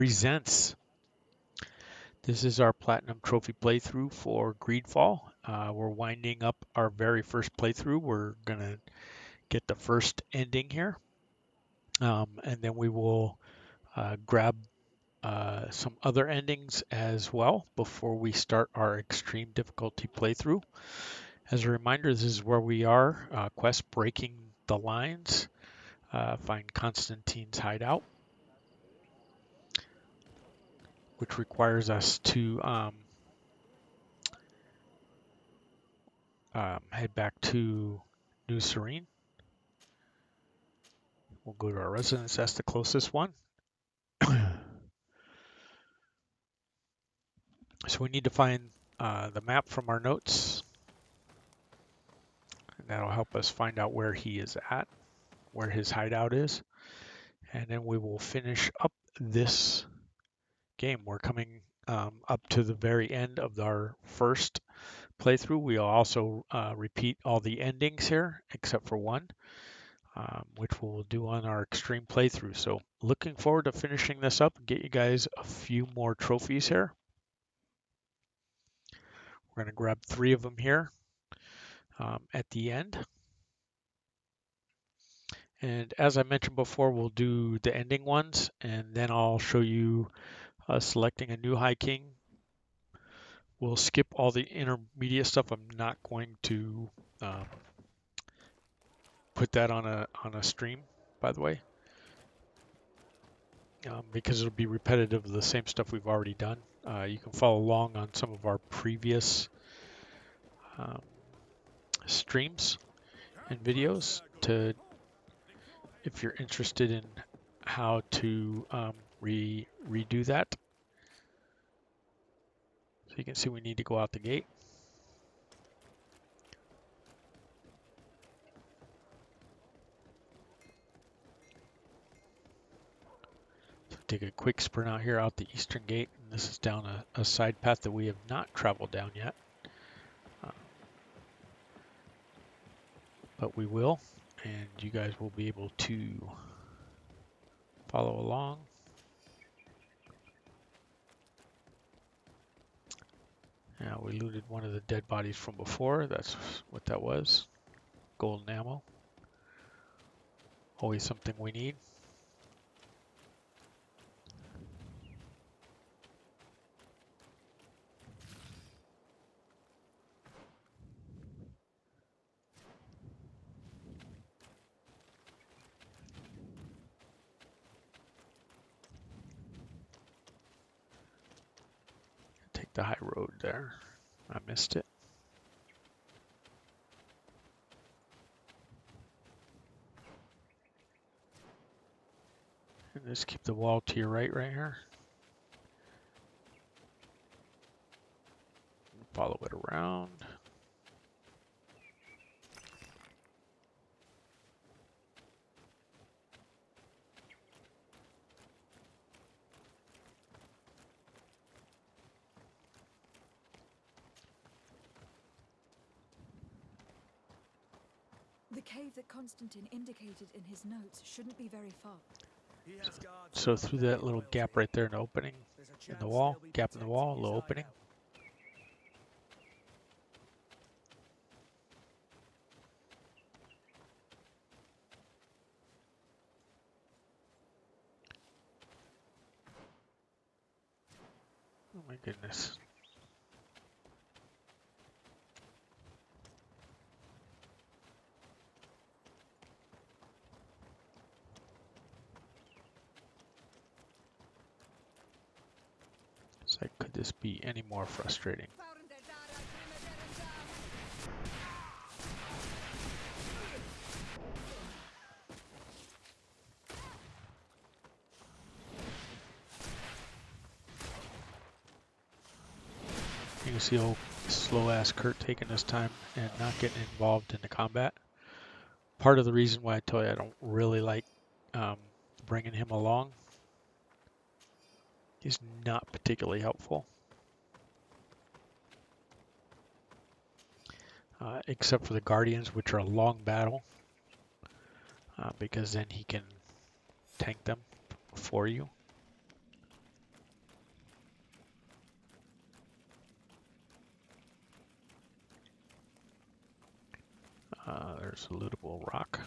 Presents. This is our Platinum Trophy playthrough for GreedFall. We're winding up our very first playthrough. We're going to get the first ending here, and then we will grab some other endings as well before we start our extreme difficulty playthrough. As a reminder, this is where we are, quest breaking the lines, find Constantine's hideout, which requires us to head back to New Serene. We'll go to our residence. That's the closest one. So we need to find the map from our notes, and that'll help us find out where he is at, where his hideout is, and then we will finish up this game. We're coming up to the very end of our first playthrough. We'll also repeat all the endings here except for one, which we'll do on our extreme playthrough. So looking forward to finishing this up and get you guys a few more trophies here. We're going to grab 3 of them here at the end. And as I mentioned before, we'll do the ending ones, and then I'll show you selecting a new High King. We'll skip all the intermediate stuff. I'm not going to put that on a stream, by the way, because it'll be repetitive of the same stuff we've already done. You can follow along on some of our previous streams and videos if you're interested in how to redo that. So you can see we need to go out the gate. So take a quick sprint out here out the eastern gate, and this is down a side path that we have not traveled down yet. But we will, and you guys will be able to follow along. Now we looted one of the dead bodies from before. That's what that was. Golden ammo. Always something we need. Take the high road there. I missed it. And just keep the wall to your right here. Follow it around. The cave that Constantine indicated in his notes shouldn't be very far. So through that little gap right there, an opening in the wall, gap in the wall, a little opening. Oh my goodness. It's like, could this be any more frustrating? You can see old slow-ass Kurt taking his time and not getting involved in the combat. Part of the reason why I tell you I don't really like bringing him along. He's not particularly helpful. Except for the Guardians, which are a long battle. Because then he can tank them for you. There's a lootable rock.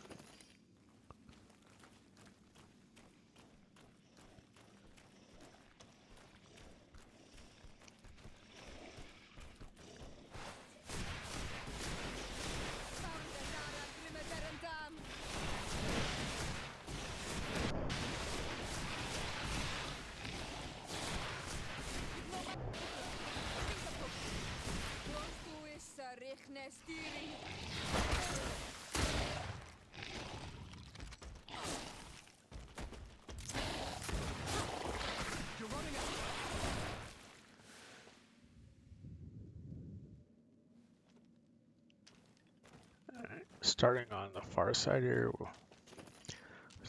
Starting on the far side here, we'll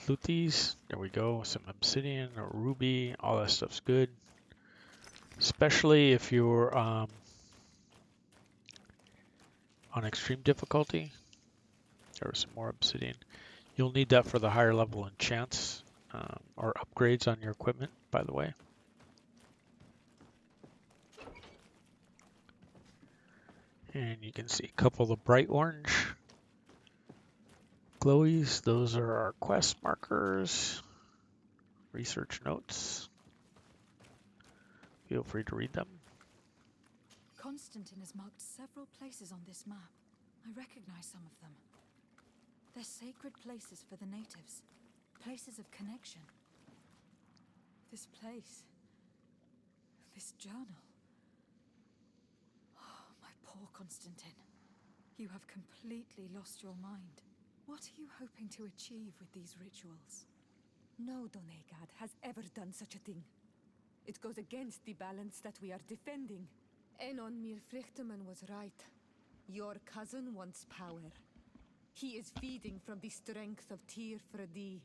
loot these. There we go. Some obsidian or ruby. All that stuff's good. Especially if you're on extreme difficulty. There was some more obsidian. You'll need that for the higher level enchants or upgrades on your equipment, by the way. And you can see a couple of the bright orange glowies. Those are our quest markers. Research notes. Feel free to read them. Constantine has marked several places on this map. I recognize some of them. They're sacred places for the natives. Places of connection. This place. This journal. Oh, my poor Constantine. You have completely lost your mind. What are you hoping to achieve with these rituals? No Donegad has ever done such a thing. It goes against the balance that we are defending. Enon Mirfrichteman was right. Your cousin wants power. He is feeding from the strength of Tyr Fredi.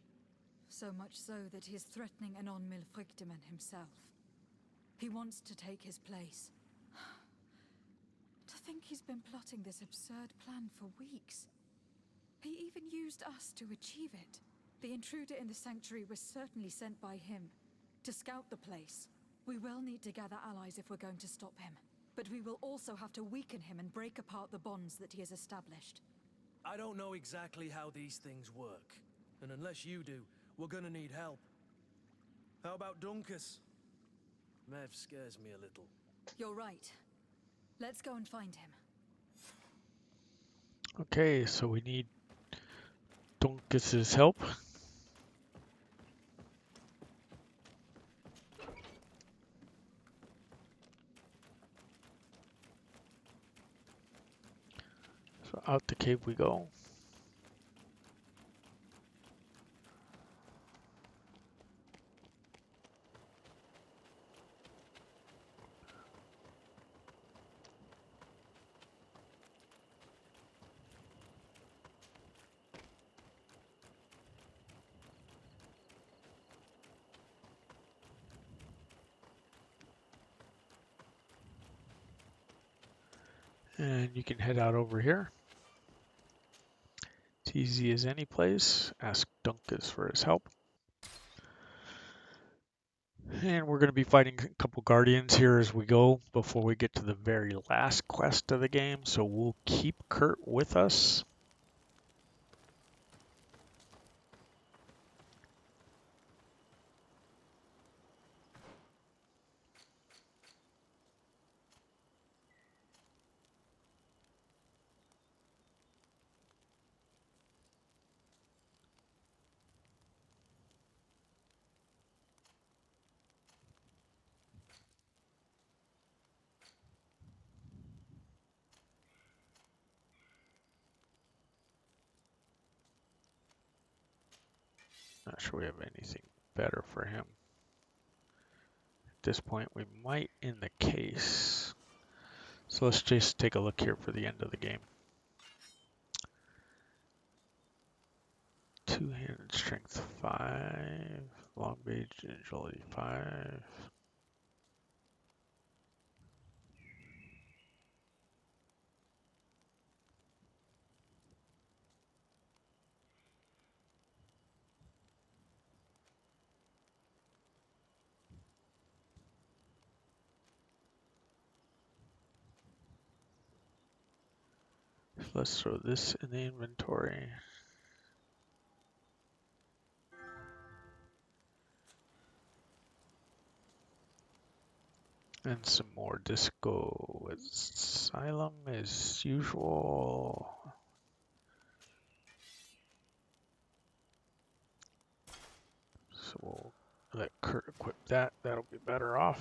So much so that he is threatening Anon Milfrichteman himself. He wants to take his place. To think he's been plotting this absurd plan for weeks. He even used us to achieve it. The intruder in the sanctuary was certainly sent by him to scout the place. We will need to gather allies if we're going to stop him. But we will also have to weaken him and break apart the bonds that he has established. I don't know exactly how these things work. And unless you do, we're gonna need help. How about Dunkus? Mev scares me a little. You're right. Let's go and find him. Okay, so we need Dunkus's help. So out the cave we go. And you can head out over here. It's easy as any place. Ask Dunkus for his help. And we're going to be fighting a couple guardians here as we go before we get to the very last quest of the game. So we'll keep Kurt with us. Not sure we have anything better for him. At this point, we might in the case. So let's just take a look here for the end of the game. Two-handed strength 5, long range agility 5. Let's throw this in the inventory. And some more disco asylum as usual. So we'll let Kurt equip that. That'll be better off.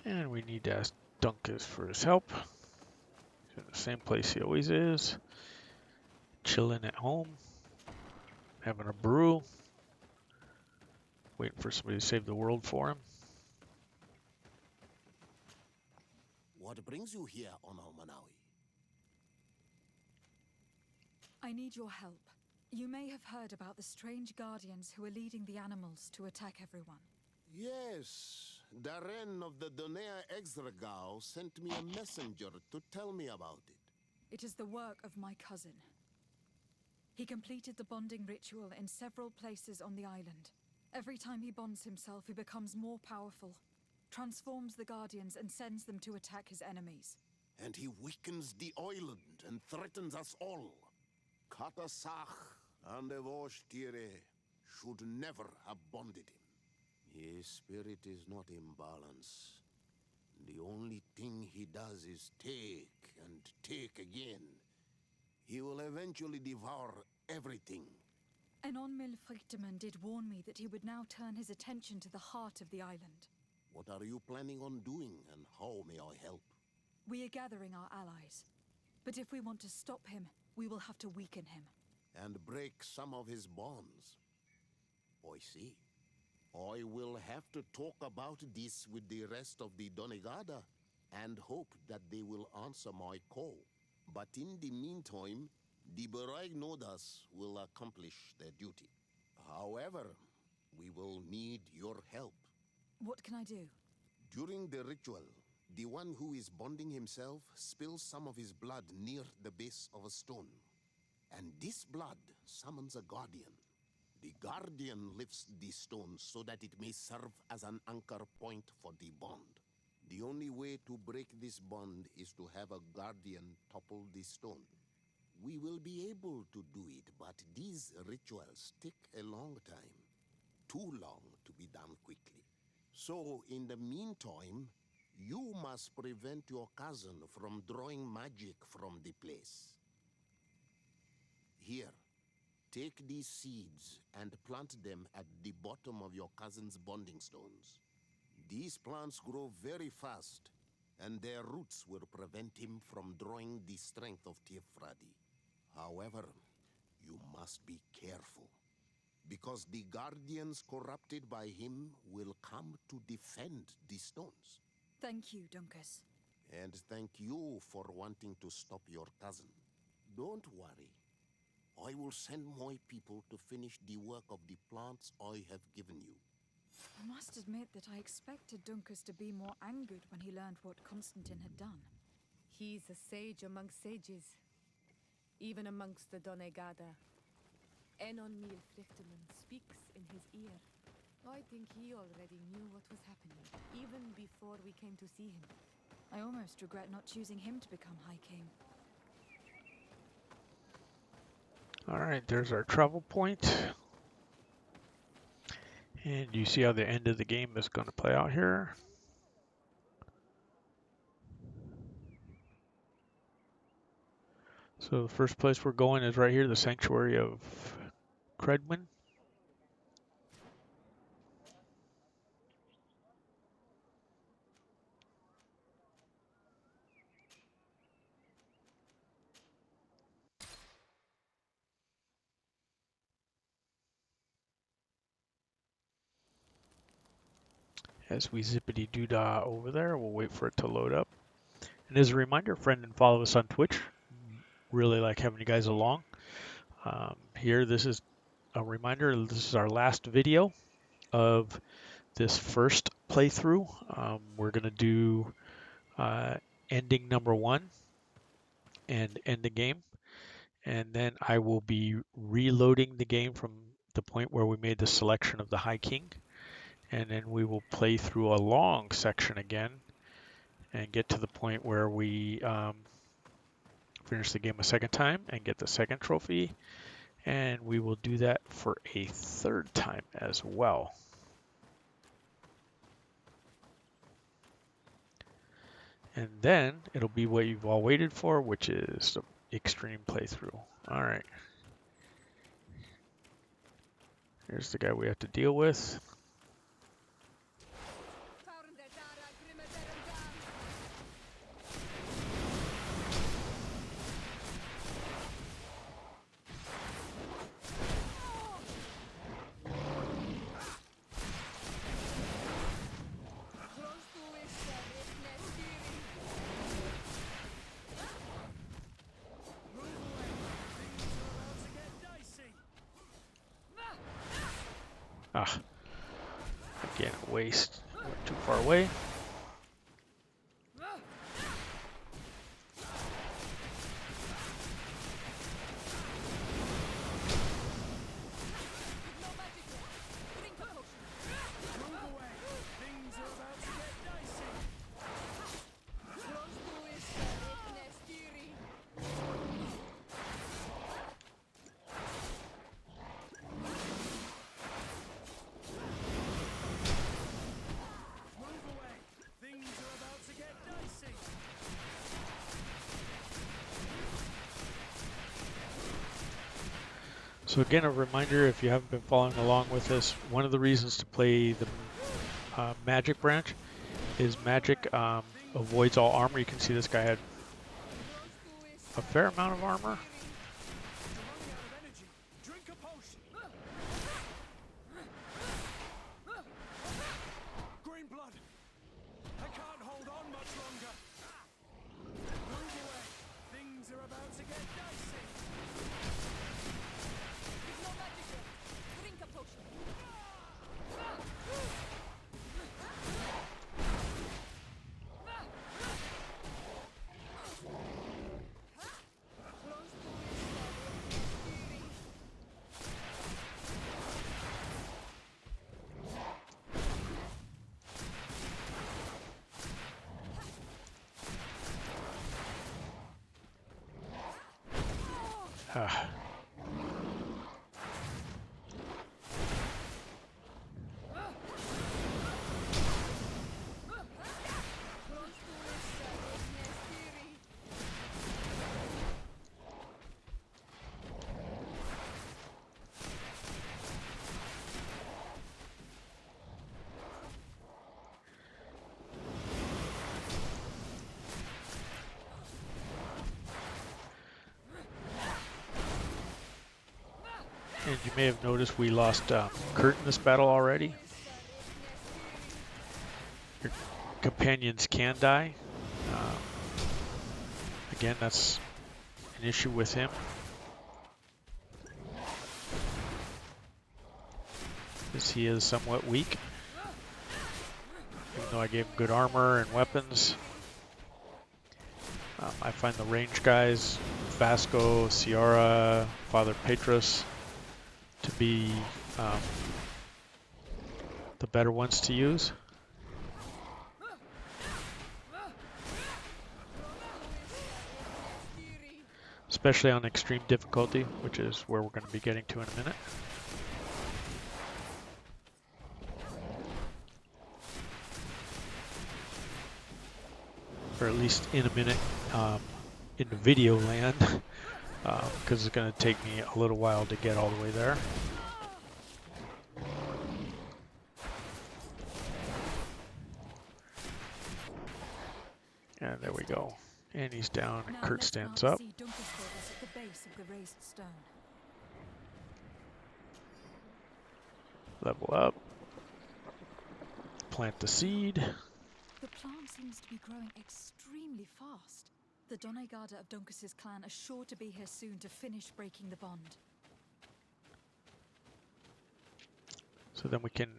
And we need to ask Dunkus for his help. He's in the same place he always is. Chilling at home. Having a brew. Waiting for somebody to save the world for him. What brings you here, Ono Manawi? I need your help. You may have heard about the strange guardians who are leading the animals to attack everyone. Yes, Darren of the Donea Exdragao sent me a messenger to tell me about it. It is the work of my cousin. He completed the bonding ritual in several places on the island. Every time he bonds himself, he becomes more powerful, transforms the guardians and sends them to attack his enemies. And he weakens the island and threatens us all. Katasach and Evosh-Tire should never have bonded him. His spirit is not in balance. The only thing he does is take and take again. He will eventually devour everything. Enonmil Frichtemann did warn me that he would now turn his attention to the heart of the island. What are you planning on doing, and how may I help? We are gathering our allies. But if we want to stop him, we will have to weaken him. And break some of his bonds. I see. I will have to talk about this with the rest of the Donegada, and hope that they will answer my call. But in the meantime, the Beragnodas will accomplish their duty. However, we will need your help. What can I do? During the ritual, the one who is bonding himself spills some of his blood near the base of a stone. And this blood summons a guardian. The guardian lifts the stone so that it may serve as an anchor point for the bond. The only way to break this bond is to have a guardian topple the stone. We will be able to do it, but these rituals take a long time. Too long to be done quickly. So, in the meantime, you must prevent your cousin from drawing magic from the place. Here, take these seeds and plant them at the bottom of your cousin's bonding stones. These plants grow very fast, and their roots will prevent him from drawing the strength of Tifradi. However, you must be careful, because the guardians corrupted by him will come to defend the stones. Thank you, Dunkus. And thank you for wanting to stop your cousin. Don't worry. I will send my people to finish the work of the plants I have given you. I must admit that I expected Dunkus to be more angered when he learned what Constantine had done. He's a sage amongst sages, even amongst the Donegada. Enonmil Frichtemann speaks in his ear. I think he already knew what was happening, even before we came to see him. I almost regret not choosing him to become High King. Alright, there's our travel point. And you see how the end of the game is going to play out here. So the first place we're going is right here, the Sanctuary of Credwin. As we zippity-doo-dah over there, we'll wait for it to load up. And as a reminder, friend and follow us on Twitch. Really like having you guys along. Here, this is a reminder, this is our last video of this first playthrough. We're going to do ending number 1. and end the game. And then I will be reloading the game from the point where we made the selection of the High King. And then we will play through a long section again and get to the point where we finish the game a second time and get the second trophy. And we will do that for a third time as well. And then it'll be what you've all waited for, which is the extreme playthrough. All right. Here's the guy we have to deal with. Ah, again, a waste. Went too far away. So again, a reminder, if you haven't been following along with this, one of the reasons to play the magic branch is magic avoids all armor. You can see this guy had a fair amount of armor. Ah. And you may have noticed we lost Kurt in this battle already. Your companions can die. Again, that's an issue with him. Because he is somewhat weak. Even though I gave him good armor and weapons. I find the range guys, Vasco, Ciara, Father Petrus, to be the better ones to use. Especially on extreme difficulty, which is where we're going to be getting to in a minute. Or at least in a minute in the video land, because it's going to take me a little while to get all the way there. And there we go. And he's down, and Kurt stands up. At the base of the raised stone. Level up. Plant the seed. The plant seems to be growing extremely fast. The Doneigada of Duncas's clan are sure to be here soon to finish breaking the bond. So then we can,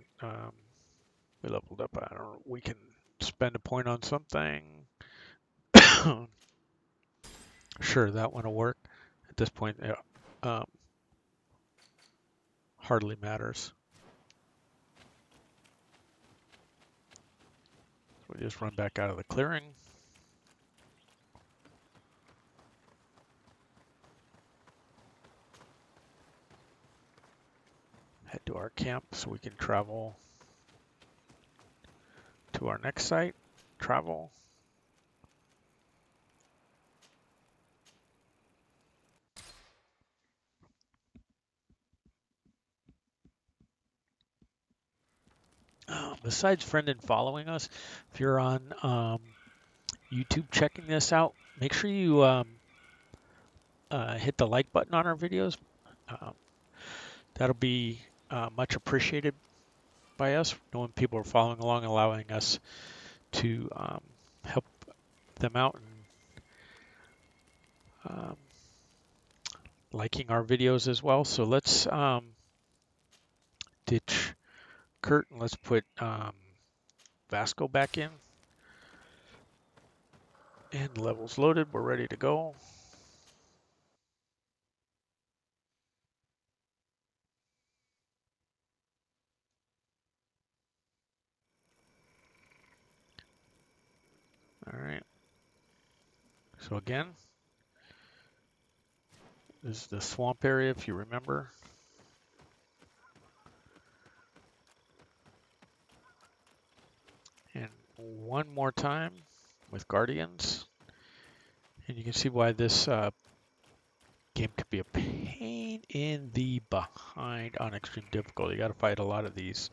we leveled up, I don't know, we can spend a point on something. Sure, that one will work. At this point, it hardly matters. So we just run back out of the clearing. Head to our camp so we can travel to our next site. Travel. Besides friend and following us, if you're on YouTube checking this out, make sure you hit the like button on our videos. Um, that'll be much appreciated by us, knowing people are following along, allowing us to help them out and liking our videos as well. So let's ditch Kurt and let's put Vasco back in. And levels loaded, we're ready to go. All right. So again, this is the swamp area, if you remember. And one more time with Guardians. And you can see why this game could be a pain in the behind on extreme difficulty. You got to fight a lot of these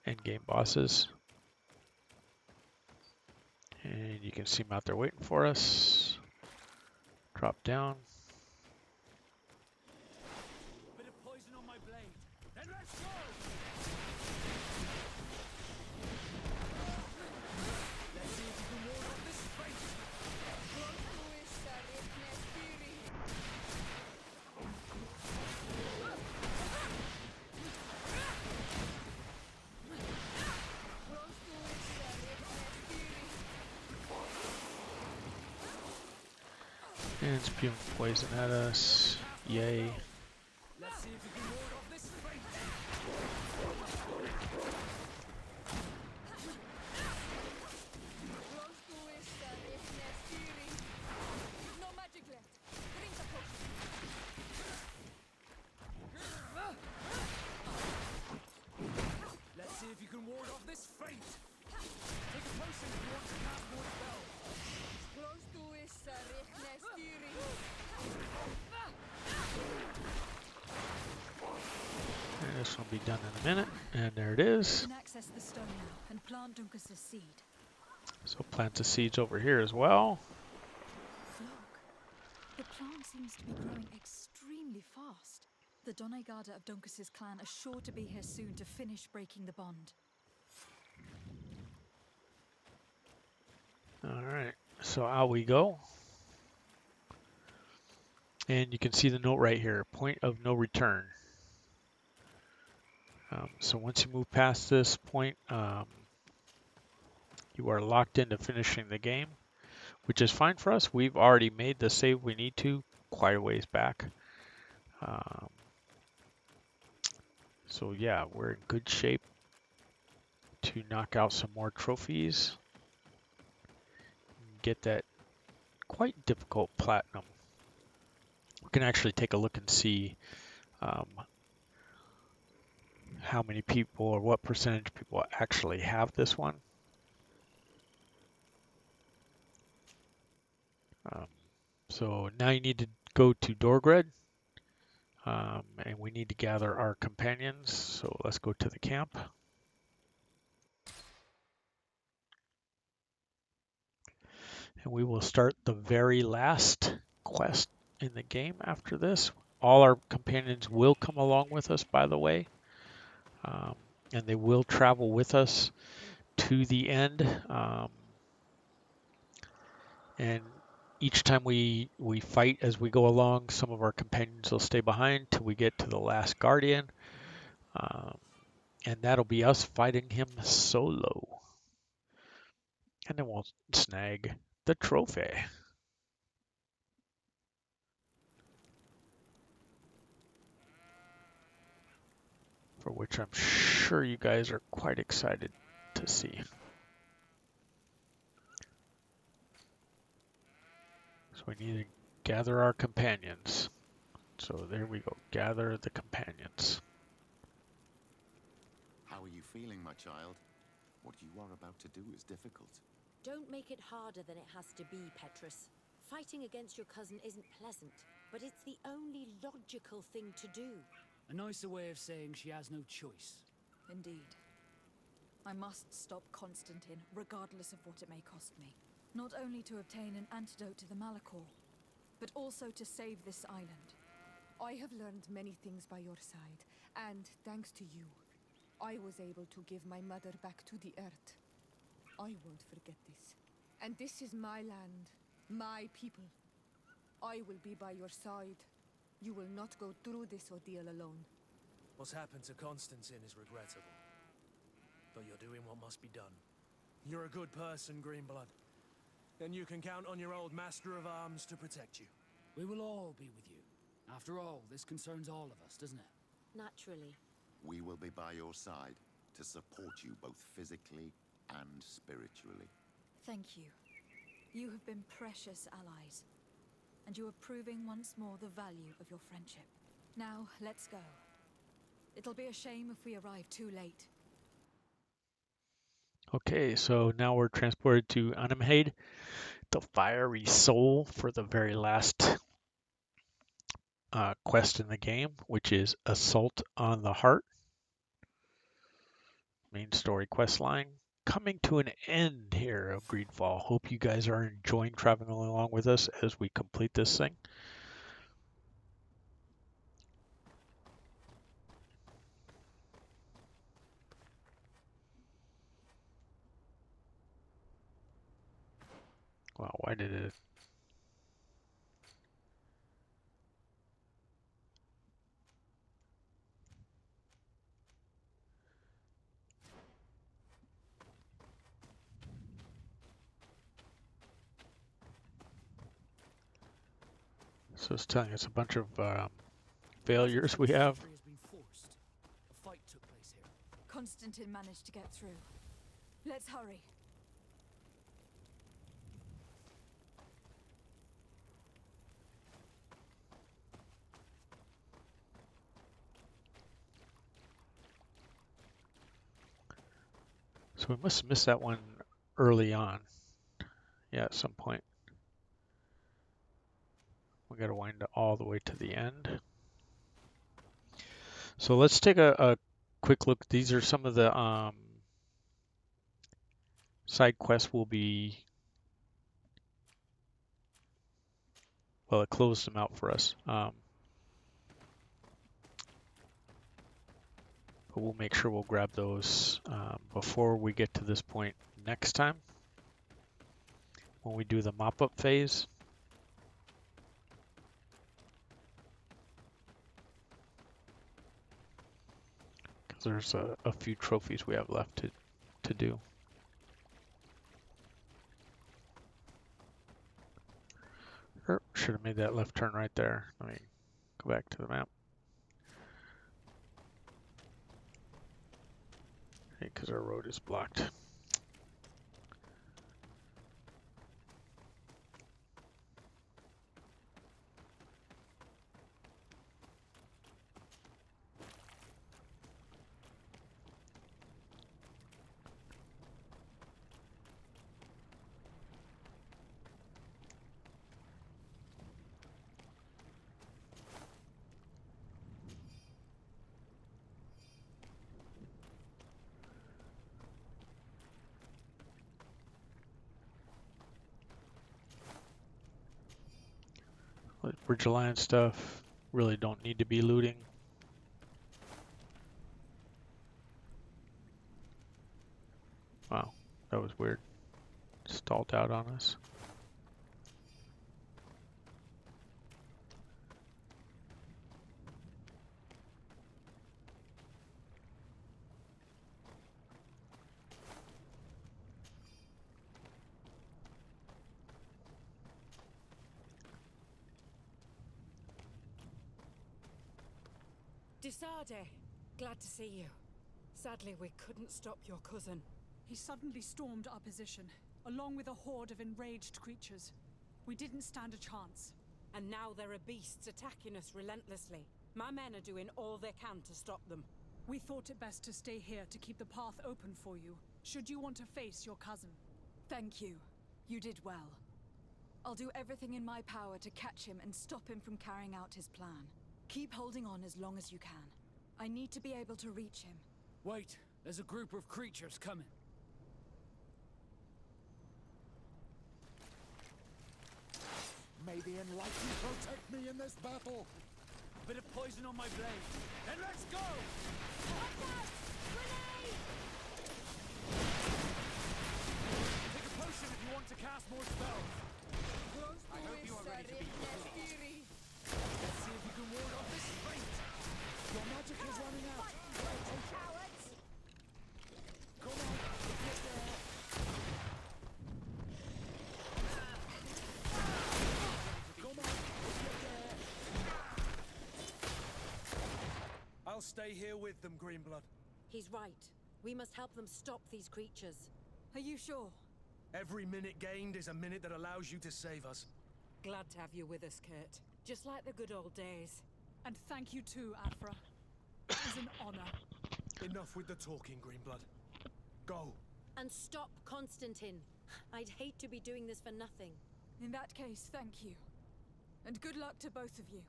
end game bosses. And you can see them out there waiting for us. Drop down. Bit of poison on my blade. Then let's go! Let's see if you can ward off this fate. And spewing poison at us. Yay. Let's see if you can ward off this fate. No magic left. Drink a potion. Let's see if you can ward off this fate. Take a potion if you want to cast more spells. And this will be done in a minute. And there it You is. can access the stone now and plant Duncus's seed. So plant the seeds over here as well. Look, the plant seems to be growing extremely fast. The Doneigada of Duncus's clan are sure to be here soon to finish breaking the bond. All right, so out we go. And you can see the note right here, point of no return. So once you move past this point, you are locked into finishing the game, which is fine for us. We've already made the save we need to quite a ways back. So yeah, we're in good shape to knock out some more trophies. Get that quite difficult platinum. We can actually take a look and see how many people or what percentage of people actually have this one. So now you need to go to Derdre, and we need to gather our companions. So let's go to the camp. And we will start the very last quest in the game after this. All our companions will come along with us, by the way, and they will travel with us to the end. And each time we fight as we go along, some of our companions will stay behind till we get to the last guardian. And that'll be us fighting him solo. And then we'll snag the trophy. for which I'm sure you guys are quite excited to see. So we need to gather our companions. So there we go, gather the companions. How are you feeling, my child? What you are about to do is difficult. Don't make it harder than it has to be, Petrus. Fighting against your cousin isn't pleasant, but it's the only logical thing to do. A nicer way of saying she has no choice. Indeed. I must stop Constantine, regardless of what it may cost me. Not only to obtain an antidote to the Malachor, but also to save this island. I have learned many things by your side, and thanks to you, I was able to give my mother back to the earth. I won't forget this. And this is my land, my people. I will be by your side. You will not go through this ordeal alone. What's happened to Constantine is regrettable. But you're doing what must be done. You're a good person, Greenblood. And you can count on your old master of arms to protect you. We will all be with you. After all, this concerns all of us, doesn't it? Naturally. We will be by your side to support you both physically and spiritually. Thank you. You have been precious allies, and you are proving once more the value of your friendship. Now, let's go. It'll be a shame if we arrive too late. Okay, so now we're transported to Untitled, the fiery soul, for the very last quest in the game, which is Assault on the Heart. Main story quest line. Coming to an end here of GreedFall. Hope you guys are enjoying traveling along with us as we complete this thing. Wow, why did it? So it's telling us a bunch of failures we have. Entry has been forced. A fight took place here. Constantine managed to get through. Let's hurry. So we must have missed that one early on. Yeah, at some point. We got to wind all the way to the end. So let's take a quick look. These are some of the side quests we'll be. Well, it closed them out for us. But we'll make sure we'll grab those before we get to this point next time when we do the mop-up phase. Because there's a few trophies we have left to do. Should have made that left turn right there. Let me go back to the map. Because our road is blocked. Bridge Alliance stuff really don't need to be looting. Wow, that was weird. Stalled out on us. Derdre, Glad to see you. Sadly, we couldn't stop your cousin. He suddenly stormed our position, along with a horde of enraged creatures. We didn't stand a chance. And now there are beasts attacking us relentlessly. My men are doing all they can to stop them. We thought it best to stay here to keep the path open for you, should you want to face your cousin. Thank you. You did well. I'll do everything in my power to catch him and stop him from carrying out his plan. Keep holding on as long as you can. I need to be able to reach him. Wait, there's a group of creatures coming. May the enlightened protect me in this battle! A bit of poison on my blade. Then let's go! Watch out! Grenade! Take a potion if you want to cast more spells. I hope you are ready to be free. Let's see if you can ward off this fight. Your magic is running out! Cowards! Come on, get there! Come on, get there! I'll stay here with them, Greenblood. He's right. We must help them stop these creatures. Are you sure? Every minute gained is a minute that allows you to save us. Glad to have you with us, Kurt. Just like the good old days. And thank you too, Afra. It was an honor. Enough with the talking, Greenblood. Go. And stop Constantine. I'd hate to be doing this for nothing. In that case, thank you. And good luck to both of you.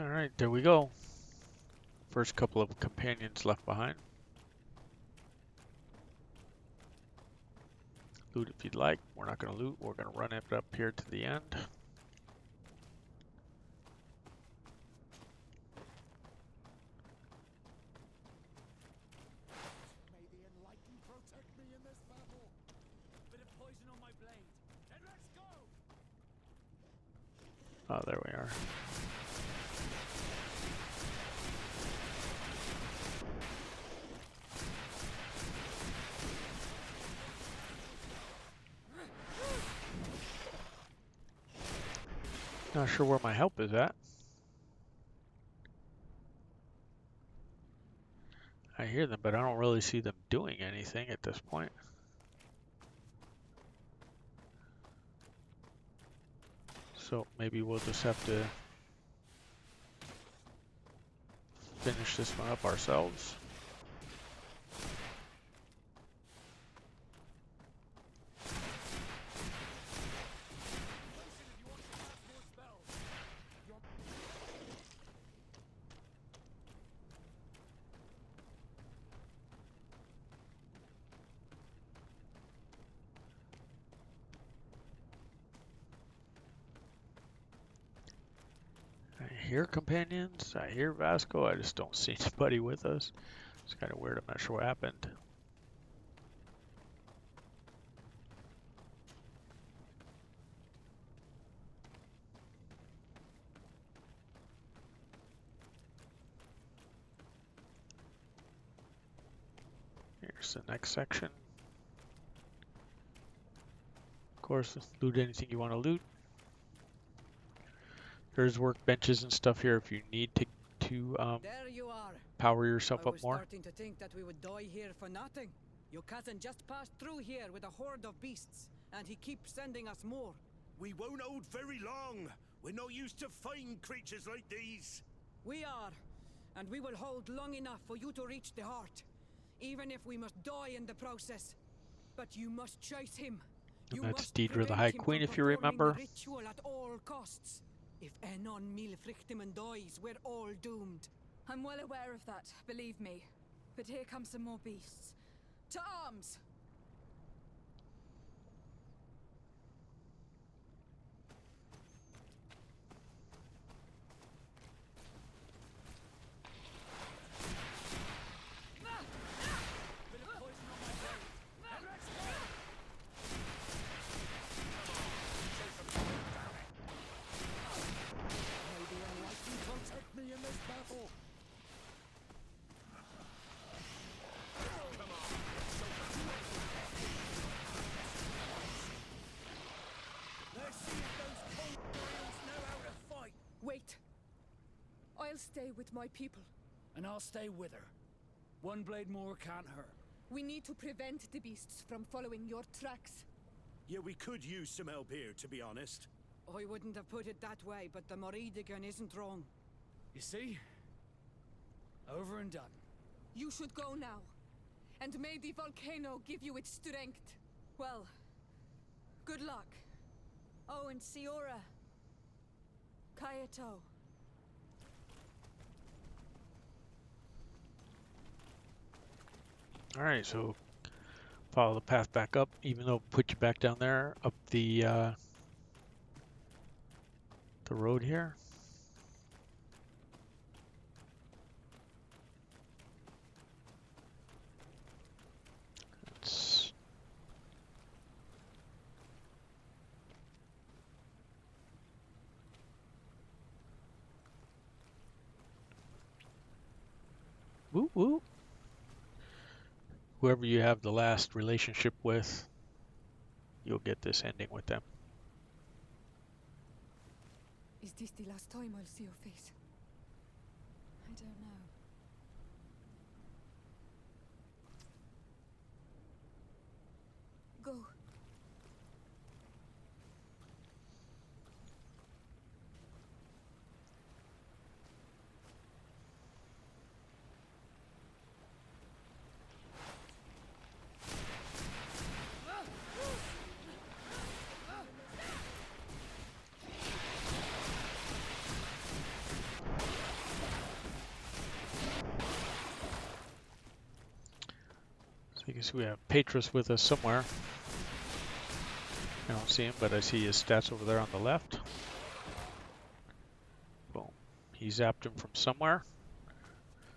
Alright, there we go. First couple of companions left behind. Loot if you'd like. We're not going to loot. We're going to run it up here to the end. May the enlightened protect me in this battle! A bit of poison on my blade. Then let's go! Oh, there we are. Not sure where my help is at. I hear them, but I don't really see them doing anything at this point. So maybe we'll just have to finish this one up ourselves. I hear companions, I hear Vasco, I just don't see anybody with us. It's kind of weird, I'm not sure what happened. Here's the next section. Of course, loot anything you want to loot. There's workbenches and stuff here if you need to There you are. power yourself I up was more. starting to think that we would die here for nothing. Your cousin just passed through here with a horde of beasts, and he keeps sending us more. We won't hold very long. We're not used to fighting creatures like these. We are, and we will hold long enough for you to reach the heart, even if we must die in the process. But you must chase him. And You that's must Derdre the prevent High him Queen, from if you performing remember. the ritual at all costs. If Enon Milfrichteman dies, we're all doomed. I'm well aware of that, believe me. But here come some more beasts. To arms! May the enlightened protect me in this battle! Come on. stay with my people. And I'll stay with her. One blade more can't hurt. We need to prevent the beasts from following your tracks. Yeah, we could use some help here, to be honest. I wouldn't have put it that way, but the Moridigan isn't wrong. You see? Over and done. You should go now. And may the volcano give you its strength. Well, good luck. Oh, and Siora. Kayato. Alright, so follow the path back up, even though it put you back down there, up the road here. It's woo woo. Whoever you have the last relationship with, you'll get this ending with them. Is this the last time I'll see your face? I don't know. Go. So you can see we have Petrus with us somewhere. I don't see him, but I see his stats over there on the left. Boom. He zapped him from somewhere.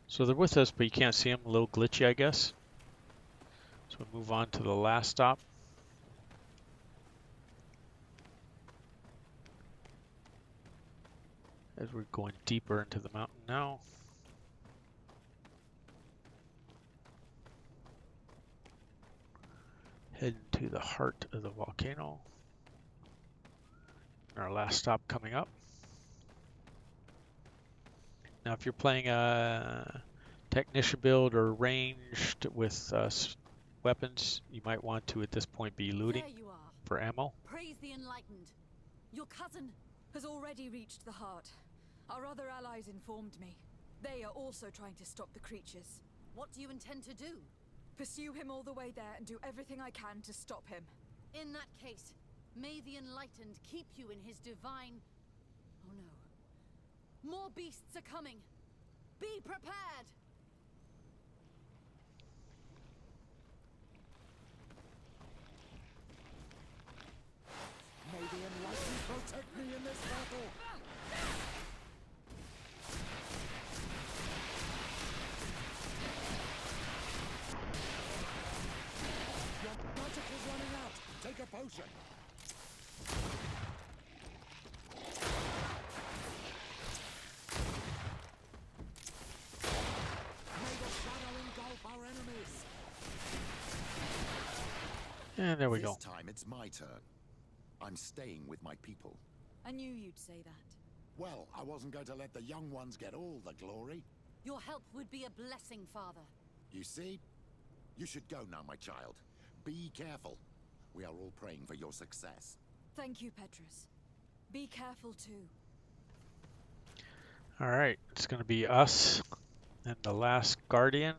So they're with us, but you can't see them. A little glitchy, I guess. So we move on to the last stop. As we're going deeper into the mountain now. Heading to the heart of the volcano. Our last stop coming up. Now if you're playing a technician build or ranged with weapons, you might want to at this point be looting There you are. for ammo. Praise the Enlightened. Your cousin has already reached the heart. Our other allies informed me. They are also trying to stop the creatures. What do you intend to do? Pursue him all the way there and do everything I can to stop him. In that case, may the Enlightened keep you in his divine... Oh no. More beasts are coming. Be prepared! May the Enlightened protect me in this battle! Your magic is running out! Take a potion! May the shadow engulf our enemies! And there we go. This time it's my turn. I'm staying with my people. I knew you'd say that. Well, I wasn't going to let the young ones get all the glory. Your help would be a blessing, Father. You see? You should go now, my child. Be careful. We are all praying for your success. Thank you, Petrus. Be careful too. Alright, it's going to be us and the last Guardian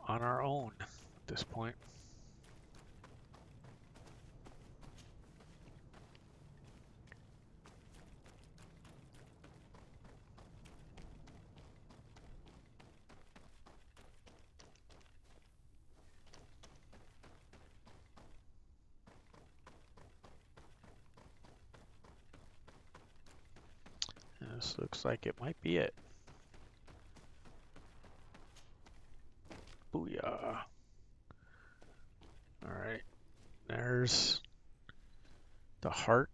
on our own at this point. This looks like it might be it. Booyah. Alright. There's the heart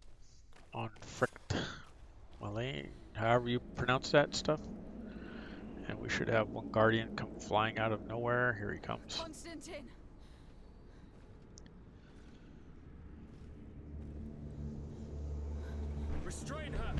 on Frict Malane, however you pronounce that stuff. And we should have one Guardian come flying out of nowhere. Here he comes. Constantine! Restrain her!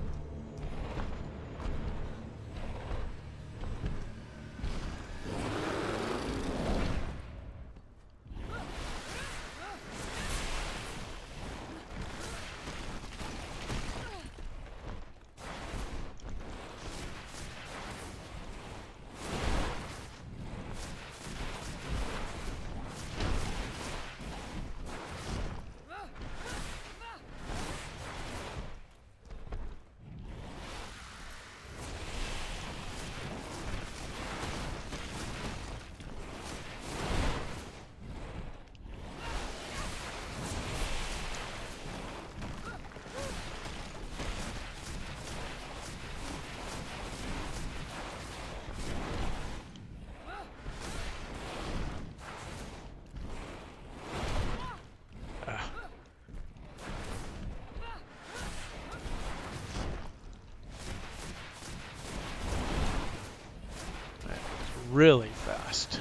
really fast.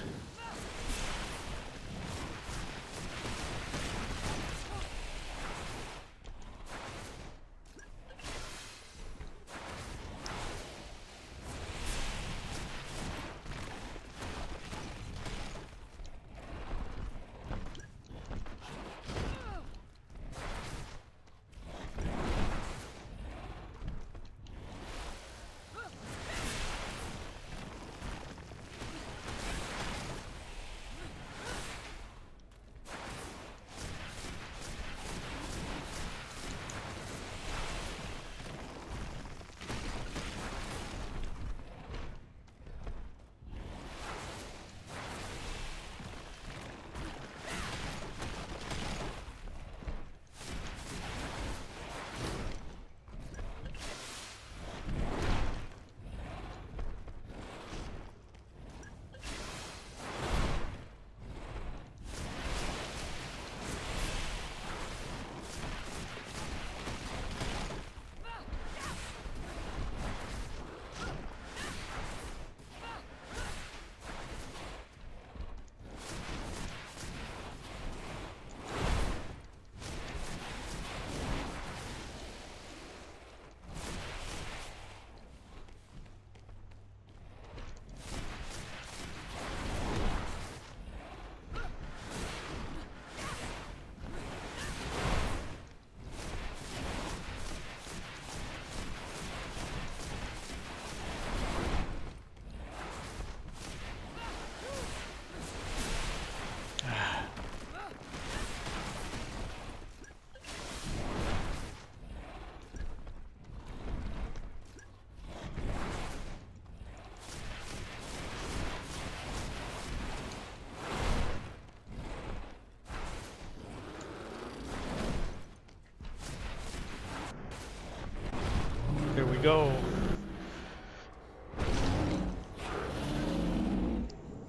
Here we go.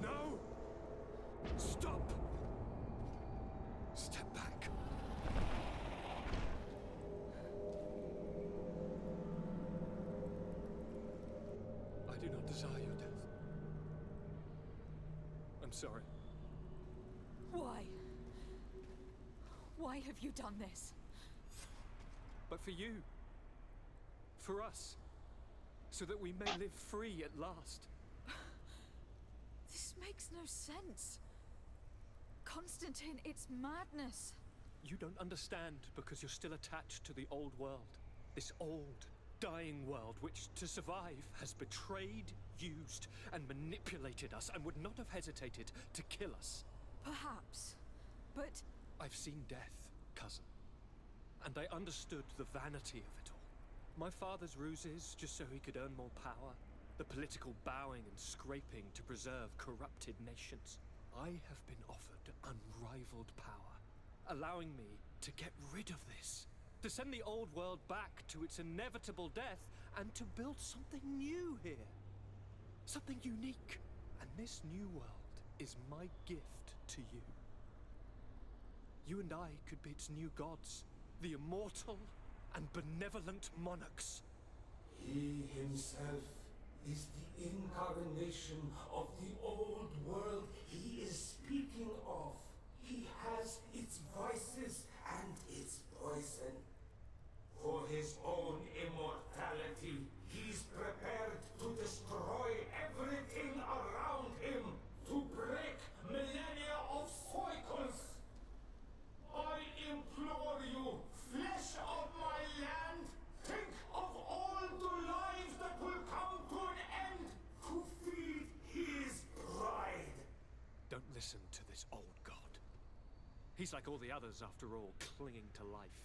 No! Stop! Step back. I do not desire your death. I'm sorry. Why? Why have you done this? But for you. For us. So that we may live free at last. This makes no sense. Constantine, it's madness. You don't understand because you're still attached to the old world. This old, dying world which, to survive, has betrayed, used, and manipulated us and would not have hesitated to kill us. Perhaps. But I've seen death, cousin. And I understood the vanity of it all. My father's ruses just so he could earn more power. The political bowing and scraping to preserve corrupted nations. I have been offered unrivaled power, allowing me to get rid of this. To send the old world back to its inevitable death and to build something new here. Something unique. And this new world is my gift to you. You and I could be its new gods, the immortal and benevolent monarchs. He himself is the incarnation of the old world he is speaking of. He has its vices and its poison. For his own immortality, he's prepared to destroy everything around him, to break millennia of cycles. I implore you, flesh of my land, think of all the lives that will come to an end to feed his pride. Don't listen to this old god. He's like all the others, after all, clinging to life.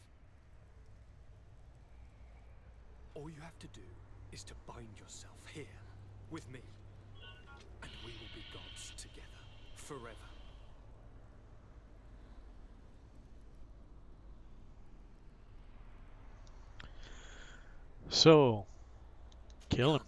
All you have to do is to bind yourself here, with me, and we will be gods together, forever. So, kill him.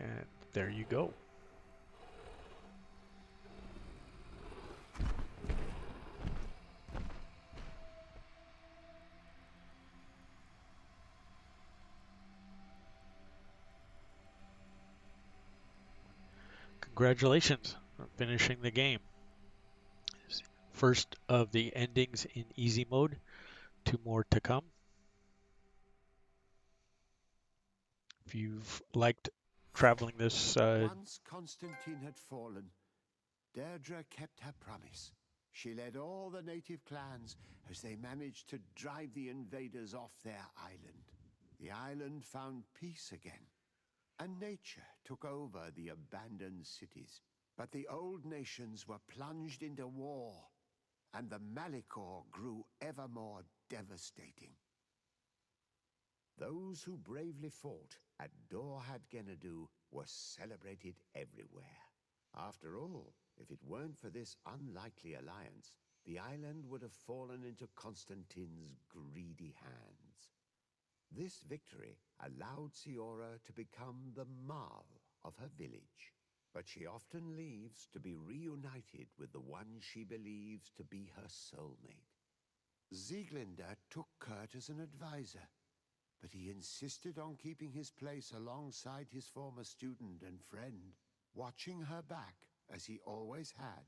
And there you go. Congratulations on finishing the game. First of the endings in easy mode, 2 more to come. If you've liked traveling this... Once Constantine had fallen, Derdre kept her promise. She led all the native clans as they managed to drive the invaders off their island. The island found peace again, and nature took over the abandoned cities. But the old nations were plunged into war, and the Malicor grew ever more devastating. Those who bravely fought at Dorhad Genadu were celebrated everywhere. After all, if it weren't for this unlikely alliance, the island would have fallen into Constantine's greedy hands. This victory allowed Siora to become the Marl of her village, but she often leaves to be reunited with the one she believes to be her soulmate. Sieglinde took Kurt as an advisor, but he insisted on keeping his place alongside his former student and friend, watching her back as he always had.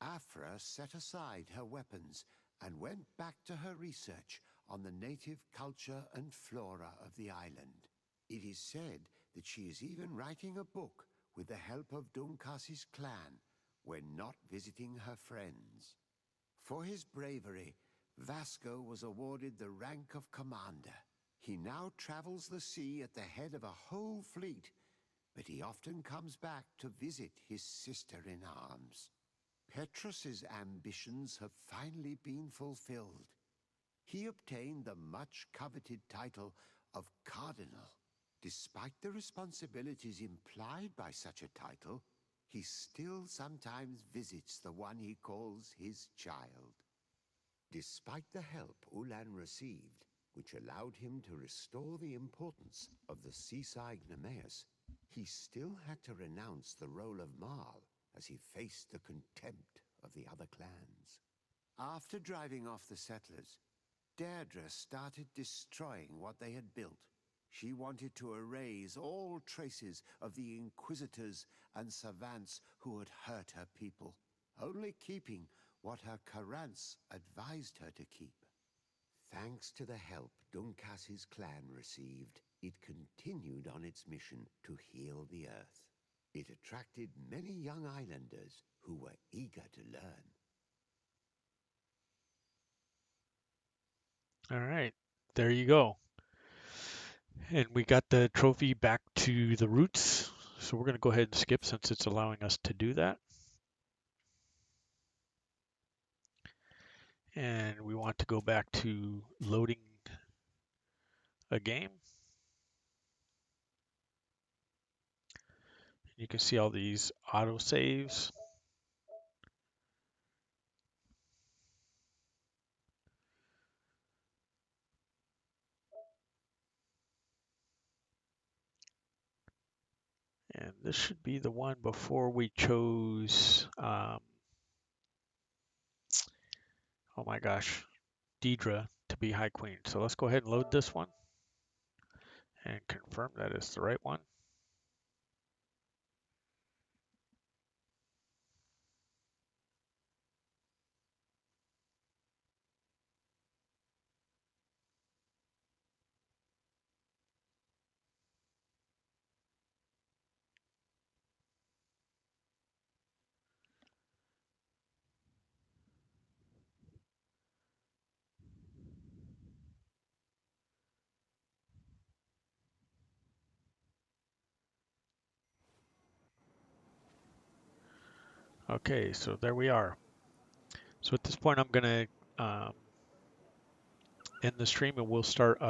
Afra set aside her weapons and went back to her research on the native culture and flora of the island. It is said that she is even writing a book with the help of Dunkas's clan when not visiting her friends. For his bravery, Vasco was awarded the rank of commander. He now travels the sea at the head of a whole fleet, but he often comes back to visit his sister-in-arms. Petrus's ambitions have finally been fulfilled. He obtained the much-coveted title of Cardinal. Despite the responsibilities implied by such a title, he still sometimes visits the one he calls his child. Despite the help Ulan received, which allowed him to restore the importance of the seaside Nemeus, he still had to renounce the role of Marl as he faced the contempt of the other clans. After driving off the settlers, Derdre started destroying what they had built. She wanted to erase all traces of the inquisitors and savants who had hurt her people, only keeping what her Karants advised her to keep. Thanks to the help Dunkas's clan received, it continued on its mission to heal the earth. It attracted many young islanders who were eager to learn. All right, there you go. And we got the trophy back to the roots. So we're going to go ahead and skip since it's allowing us to do that. And we want to go back to loading a game. You can see all these auto saves. And this should be the one before we chose, oh my gosh, Derdre to be High Queen. So let's go ahead and load this one and confirm that it's the right one. Okay, so there we are. So at this point, I'm going to end the stream and we'll start,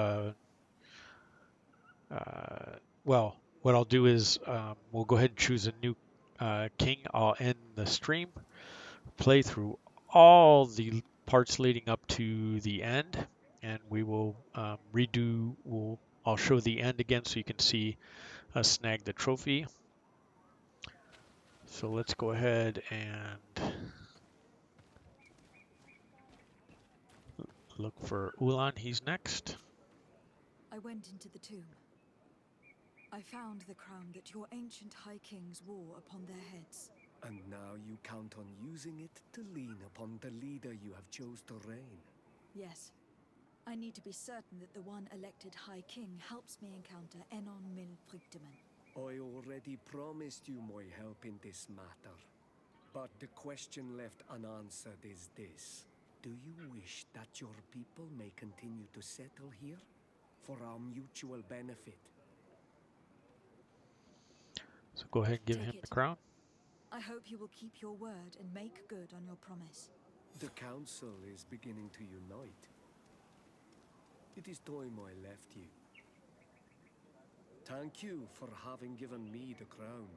well, what I'll do is we'll go ahead and choose a new king. I'll end the stream, play through all the parts leading up to the end, and we will we'll I'll show the end again so you can see us snag the trophy. So let's go ahead and look for Ulan. He's next. I went into the tomb. I found the crown that your ancient High Kings wore upon their heads. And now you count on using it to lean upon the leader you have chose to reign. Yes. I need to be certain that the one elected High King helps me encounter Enon Milfrichteman. I already promised you my help in this matter. But the question left unanswered is this. Do you wish that your people may continue to settle here? For our mutual benefit? So go ahead and give him the crown. I hope you will keep your word and make good on your promise. The council is beginning to unite. It is time I left you. Thank you for having given me the crown.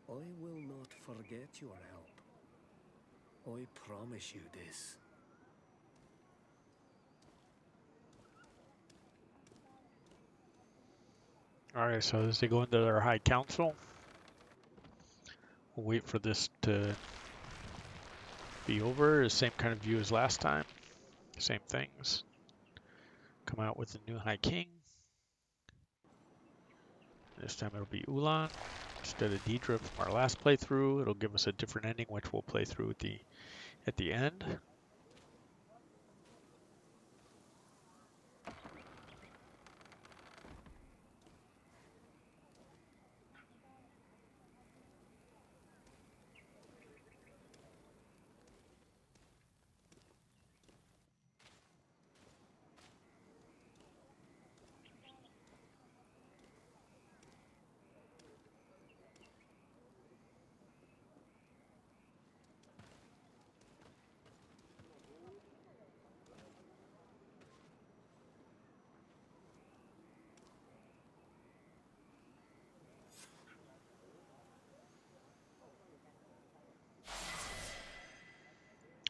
I will not forget your help. I promise you this. Alright, so as they go into their High Council, we'll wait for this to be over. The same kind of view as last time. Same things. Come out with a new High King. This time it'll be Ulan instead of Derdre from our last playthrough. It'll give us a different ending, which we'll play through at the end.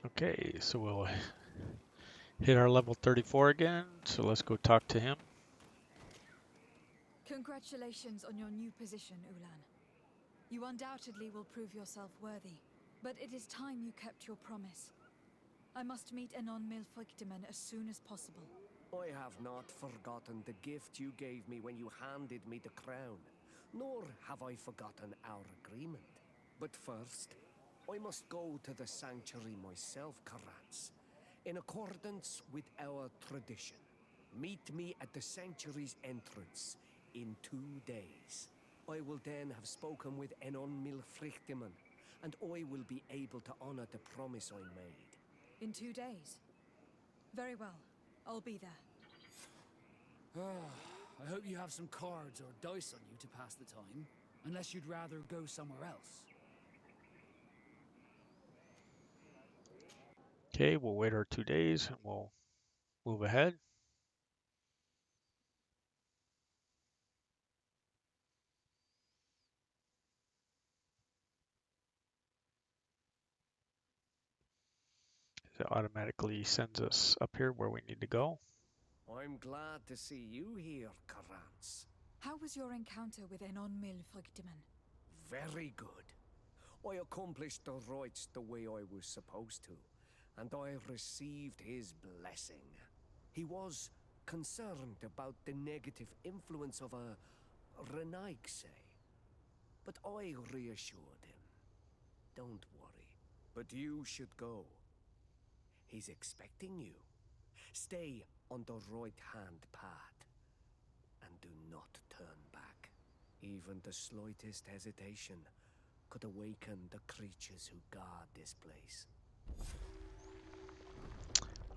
Okay, so we'll hit our level 34 again. So let's go talk to him. Congratulations on your new position, Ulan. You undoubtedly will prove yourself worthy, but it is time you kept your promise. I must meet Enon Milfrichteman as soon as possible. I have not forgotten the gift you gave me when you handed me the crown, nor have I forgotten our agreement. But first, I must go to the sanctuary myself, Karats, in accordance with our tradition. Meet me at the sanctuary's entrance in 2 days. I will then have spoken with Enon Milfrichteman, and I will be able to honor the promise I made. In 2 days? Very well. I'll be there. I hope you have some cards or dice on you to pass the time, unless you'd rather go somewhere else. Okay, we'll wait our 2 days and we'll move ahead. It automatically sends us up here where we need to go. I'm glad to see you here, Karats. How was your encounter with Enon Milfrichteman? Very good. I accomplished the rites the way I was supposed to, and I received his blessing. He was concerned about the negative influence of a Renaig, say. But I reassured him. Don't worry, but you should go. He's expecting you. Stay on the right-hand path, and do not turn back. Even the slightest hesitation could awaken the creatures who guard this place.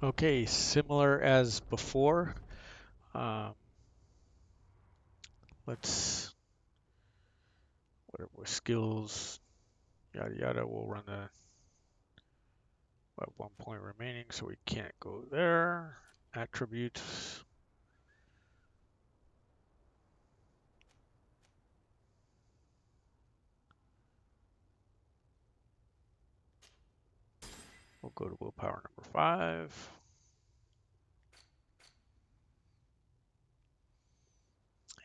Okay, similar as before. Let's, whatever skills, yada yada, we'll run the, at 1 point remaining, so we can't go there. Attributes. We'll go to willpower number 5.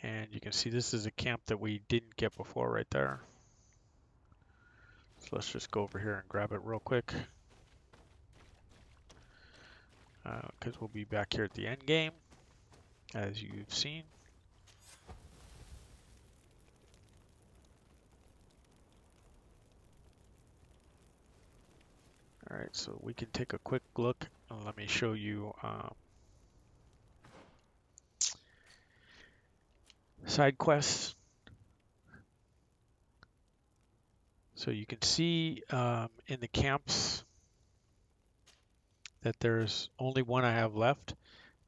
And you can see this is a camp that we didn't get before right there. So let's just go over here and grab it real quick. Because we'll be back here at the end game, as you've seen. All right, so we can take a quick look. Let me show you side quests. So you can see in the camps that there's only one I have left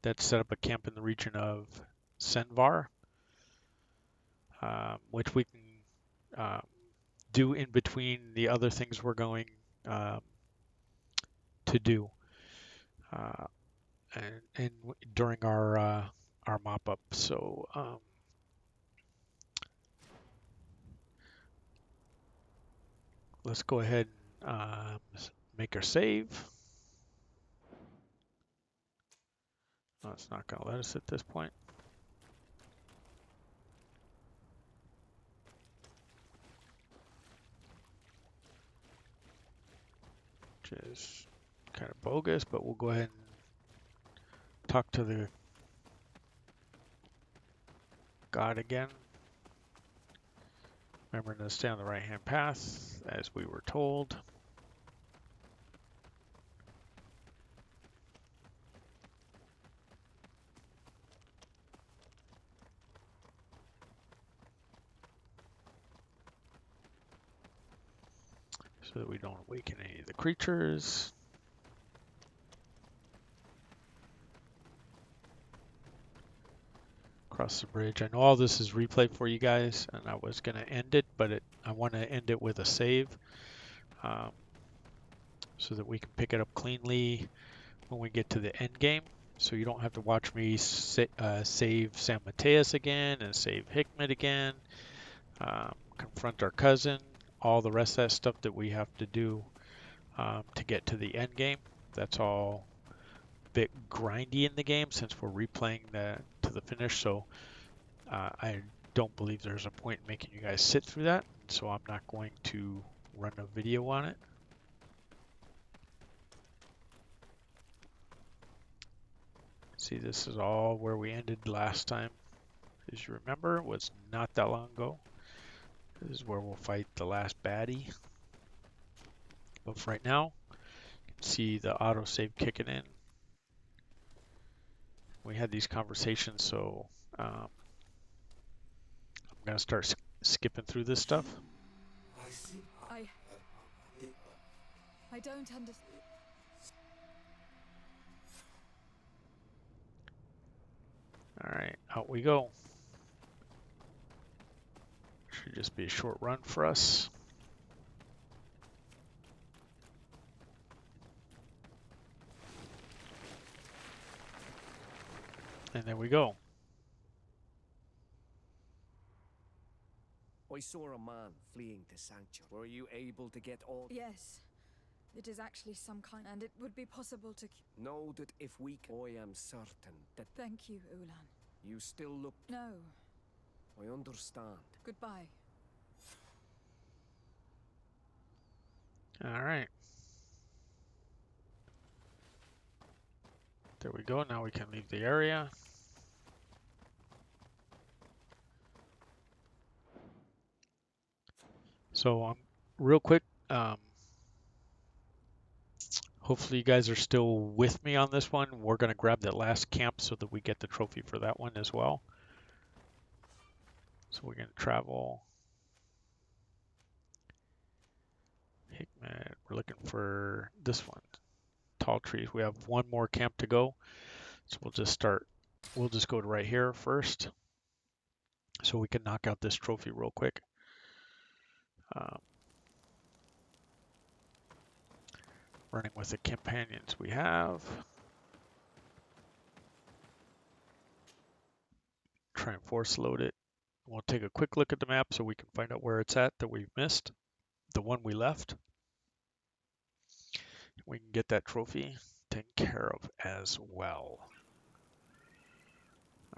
that set up a camp in the region of Senvar, which we can do in between the other things we're going to do and during our mop up. So let's go ahead and make our save. No, it's not going to let us at this point. Which is kind of bogus, but we'll go ahead and talk to the god again. Remember to stay on the right hand path as we were told. So that we don't awaken any of the creatures. Across the bridge. I know all this is replay for you guys, and I was going to end it, but I want to end it with a save so that we can pick it up cleanly when we get to the end game. So you don't have to watch me save San Mateus again and save Hickman again, confront our cousin, all the rest of that stuff that we have to do to get to the end game. That's all a bit grindy in the game since we're replaying to the finish. So I don't believe there's a point in making you guys sit through that. So I'm not going to run a video on it. See, this is all where we ended last time. As you remember, it was not that long ago. This is where we'll fight the last baddie. But for right now, you can see the autosave kicking in. We had these conversations, so I'm going to start skipping through this stuff. I don't understand. All right, out we go. Should just be a short run for us. And there we go. I saw a man fleeing to Sanctuary. Were you able to get all... Yes. It is actually some kind, and it would be possible to... Know that if we can... I am certain that... Thank you, Ulan. You still look... No. I understand. Goodbye. All right. There we go. Now we can leave the area. So real quick, hopefully you guys are still with me on this one. We're going to grab that last camp so that we get the trophy for that one as well. So we're going to travel. Hickman, we're looking for this one. Tall trees. We have one more camp to go. So we'll just go to right here first. So we can knock out this trophy real quick. Running with the companions we have. Try and force load it. We'll take a quick look at the map so we can find out where it's at that we've missed. The one we left. We can get that trophy taken care of as well.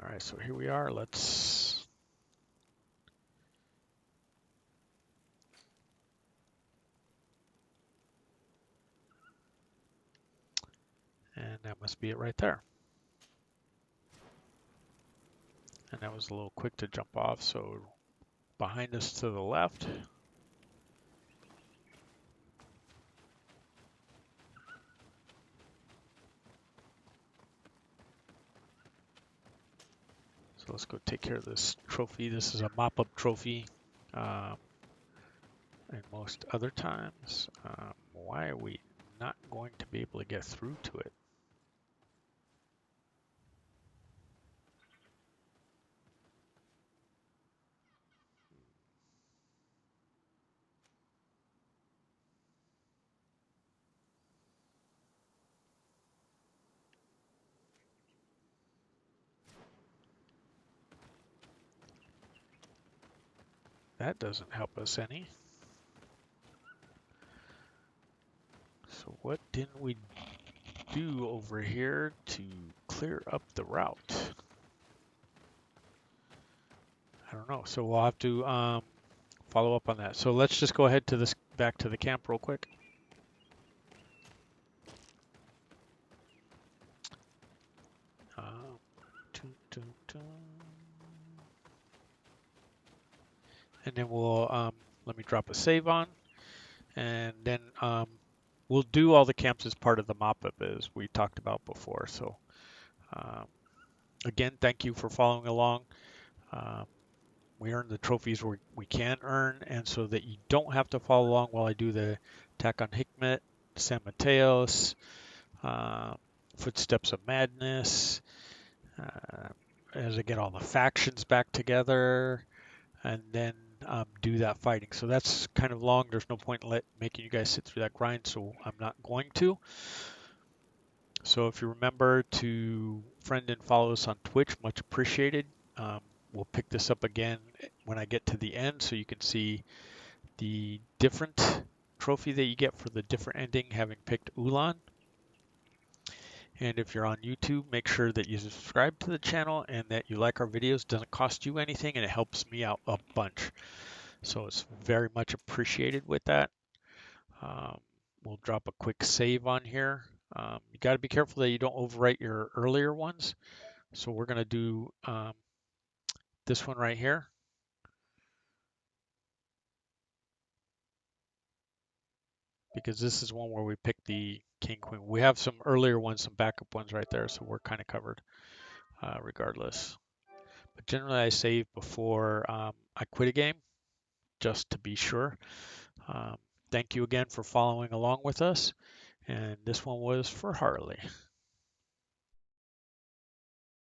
All right, so here we are. Let's must be it right there. And that was a little quick to jump off, so behind us to the left. So let's go take care of this trophy. This is a mop-up trophy. And most other times, why are we not going to be able to get through to it? That doesn't help us any. So what didn't we do over here to clear up the route? I don't know. So we'll have to follow up on that. So let's just go ahead to this back to the camp real quick. And then we'll let me drop a save on, and then we'll do all the camps as part of the mop-up as we talked about before. So again, thank you for following along. We earn the trophies we can earn, and so that you don't have to follow along while I do the attack on Hikmet, San Mateos, Footsteps of Madness, as I get all the factions back together, and then do that fighting. So that's kind of long. There's no point in making you guys sit through that grind, so I'm not going to. So if you remember to friend and follow us on Twitch, much appreciated. We'll pick this up again when I get to the end so you can see the different trophy that you get for the different ending having picked Ulan. And if you're on YouTube, make sure that you subscribe to the channel and that you like our videos. It doesn't cost you anything and it helps me out a bunch. So it's very much appreciated with that. We'll drop a quick save on here. You got to be careful that you don't overwrite your earlier ones. So we're going to do this one right here. Because this is one where we pick the king, queen. We have some earlier ones, some backup ones right there, so we're kind of covered regardless. But generally I save before I quit a game, just to be sure. Thank you again for following along with us, and this one was for Harley.